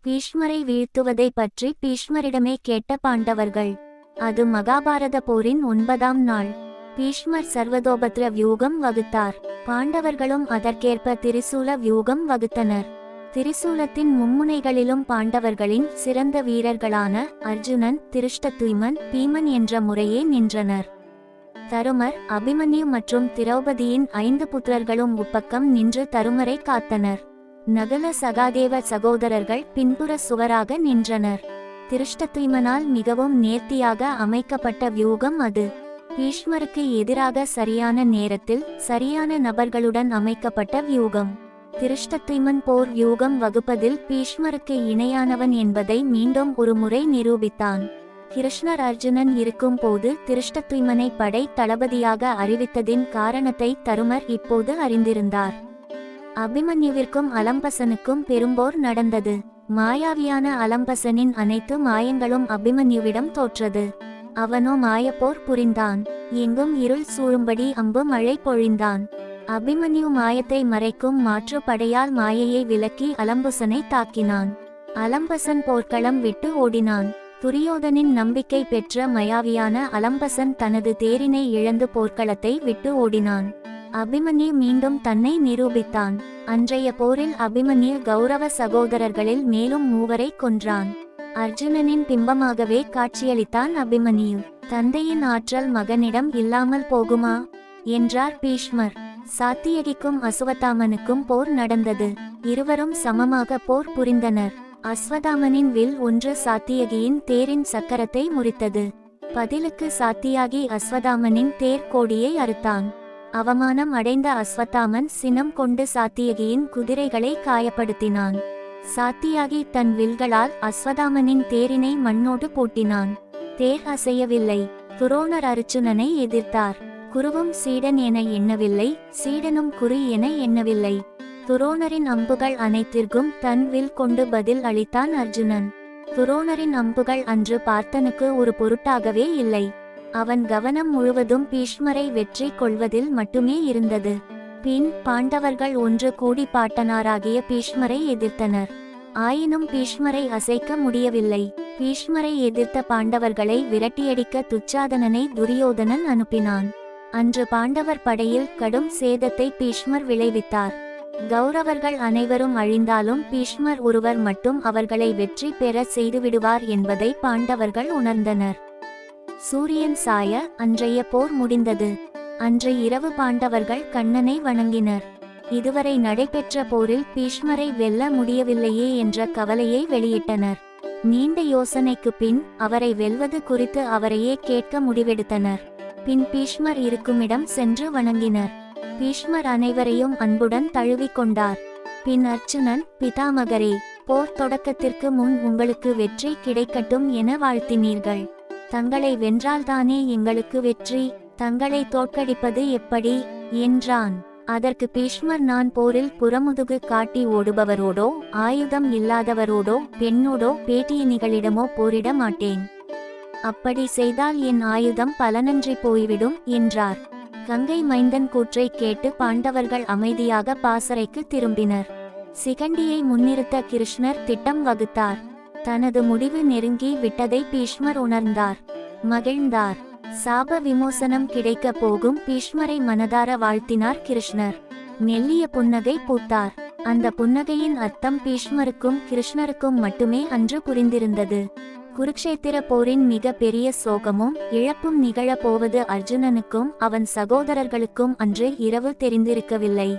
பீஷ்மரை வீழ்த்துவதை பற்றி பீஷ்மரிடமே கேட்ட பாண்டவர்கள். அது மகாபாரத போரின் 9ஆம் நாள். பீஷ்மர் சர்வதோபத்ர வியூகம் வகுத்தார். பாண்டவர்களும் அதற்கேற்ப திரிசூல வியூகம் வகுத்தனர். திரிசூலத்தின் மும்முனைகளிலும் பாண்டவர்களின் சிறந்த வீரர்களான அர்ஜுனன், திருஷ்டத்யுமன், பீமன் என்ற முறையே நின்றனர். தருமர், அபிமன்யு மற்றும் திரௌபதியின் 5 புத்திரர்களும் உப்பக்கம் நின்று தருமரை காத்தனர். நகுல, சகாதேவ சகோதரர்கள் பின்புற சுவராக நின்றனர். திருஷ்டத்யுமனால் மிகவும் நேர்த்தியாக அமைக்கப்பட்ட வியூகம் அது. பீஷ்மருக்கு எதிராக சரியான நேரத்தில் சரியான நபர்களுடன் அமைக்கப்பட்ட வியூகம். திருஷ்டத்யுமன் போர் வியூகம் வகுப்பதில் பீஷ்மருக்கு இணையானவன் என்பதை மீண்டும் ஒரு முறை நிரூபித்தான். கிருஷ்ணர் அர்ஜுனன் இருக்கும் போது திருஷ்டத்யுமனை படை தளபதியாக அறிவித்ததின் காரணத்தை தருமர் இப்போது அறிந்திருந்தார். அபிமன்யுவிற்கும் அலம்பசனுக்கும் பெரும்போர் நடந்தது. மாயாவியான அலம்பசனின் அனைத்து மாயங்களும் அபிமன்யுவிடம் தோற்றது. அவனோ மாயப்போர் புரிந்தான். எங்கும் இருள் சூழும்படி அம்பு மழை பொழிந்தான். அபிமன்யு மாயத்தை மறைக்கும் மாற்று படையால் மாயையை விலக்கி அலம்பசனை தாக்கினான். அலம்பசன் போர்க்களம் விட்டு ஓடினான். துரியோதனின் நம்பிக்கை பெற்ற மயாவியான அலம்பசன் தனது தேரினை இழந்து போர்க்களத்தை விட்டு ஓடினான். அபிமன்யு மீண்டும் தன்னை நிரூபித்தான். அன்றைய போரில் அபிமன்யு கௌரவ சகோதரர்களில் மேலும் 3 கொன்றான். அர்ஜுனனின் பிம்பமாகவே காட்சியளித்தான் அபிமன்யு. தந்தையின் ஆற்றல் மகனிடம் இல்லாமல் போகுமா என்றார் பீஷ்மர். சாத்தியகிக்கும் அசுவத்தாமனுக்கும் போர் நடந்தது. இருவரும் சமமாக போர் புரிந்தனர். அஸ்வதாமனின் வில் ஒன்று சாத்தியகியின் தேரின் சக்கரத்தை முறித்தது. பதிலுக்கு சாத்தியாகி அஸ்வதாமனின் தேர் கோடியை அறுத்தான். அவமானம் அடைந்த அஸ்வத்தாமன் சினம் கொண்டு சாத்தியகியின் குதிரைகளை காயப்படுத்தினான். சாத்தியாகி தன் வில்களால் அஸ்வதாமனின் தேரினை மண்ணோடு பூட்டினான். தேர் அசையவில்லை. துரோணர் அர்ஜுனனை எதிர்த்தார். குருவும் சீடன் என எண்ணவில்லை, சீடனும் குரு என எண்ணவில்லை. துரோணரின் அம்புகள் அனைத்திற்கும் தன் வில் கொண்டு பதில் அளித்தான் அர்ஜுனன். துரோணரின் அம்புகள் அன்று பார்த்தனுக்கு ஒரு பொருட்டாகவே இல்லை. அவன் கவனம் முழுவதும் பீஷ்மரை வெற்றி கொள்வதில் மட்டுமே இருந்தது. பின் பாண்டவர்கள் ஒன்று கூடி பாட்டனாராகிய பீஷ்மரை எதிர்த்தனர். ஆயினும் பீஷ்மரை அசைக்க முடியவில்லை. பீஷ்மரை எதிர்த்த பாண்டவர்களை விரட்டியடிக்க துச்சாதனனை துரியோதனன் அனுப்பினான். அன்று பாண்டவர் படையில் கடும் சேதத்தை பீஷ்மர் விளைவித்தார். கௌரவர்கள் அனைவரும் அழிந்தாலும் பீஷ்மர் ஒருவர் மட்டும் அவர்களை வெற்றி பெற செய்துவிடுவார் என்பதை பாண்டவர்கள் உணர்ந்தனர். சூரியன் சாய அன்றைய போர் முடிந்தது. அன்று இரவு பாண்டவர்கள் கண்ணனை வணங்கினர். இதுவரை நடைபெற்ற போரில் பீஷ்மரை வெல்ல முடியவில்லையே என்ற கவலையை வெளியிட்டனர். நீண்ட யோசனைக்கு பின் அவரை வெல்வது குறித்து அவரையே கேட்க முடிவெடுத்தனர். பின் பீஷ்மர் இருக்குமிடம் சென்று வணங்கினர். பீஷ்மர் அனைவரையும் அன்புடன் தழுவிக்கொண்டார். பின் அர்ஜுனன், பிதாமகரே, போர் தொடக்கத்திற்கு முன் உங்களுக்கு வெற்றி கிடைக்கட்டும் என வாழ்த்தினீர்கள். தங்களை வென்றால்தானே எங்களுக்கு வெற்றி, தங்களை தோற்கடிப்பது எப்படி என்றான். அதற்கு பீஷ்மர், நான் போரில் புறமுதுகு காட்டி ஓடுபவரோடோ ஆயுதம் இல்லாதவரோடோ பெண்ணோடோ பேட்டியனிகளிடமோ போரிட மாட்டேன். அப்படி செய்தால் என் ஆயுதம் பலனன்றி போய்விடும் என்றார். கங்கை மைந்தன் கூற்றை கேட்டு பாண்டவர்கள் அமைதியாக பாசறைக்கு திரும்பினர். சிகண்டியை முன்னிறுத்த கிருஷ்ணர் திட்டம் வகுத்தார். தனது முடிவு நெருங்கி விட்டதை பீஷ்மர் உணர்ந்தார். மகிழ்ந்தார். சாப விமோசனம் கிடைக்க போகும் பீஷ்மரை மனதார வாழ்த்தினார் கிருஷ்ணர். மெல்லிய புன்னகை பூத்தார். அந்த புன்னகையின் அர்த்தம் பீஷ்மருக்கும் கிருஷ்ணருக்கும் மட்டுமே அன்று புரிந்திருந்தது. குருக்ஷேத்திர போரின் மிக பெரிய சோகமும் இழப்பும் நிகழப்போவது அர்ஜுனனுக்கும் அவன் சகோதரர்களுக்கும் அன்று இரவு தெரிந்திருக்கவில்லை.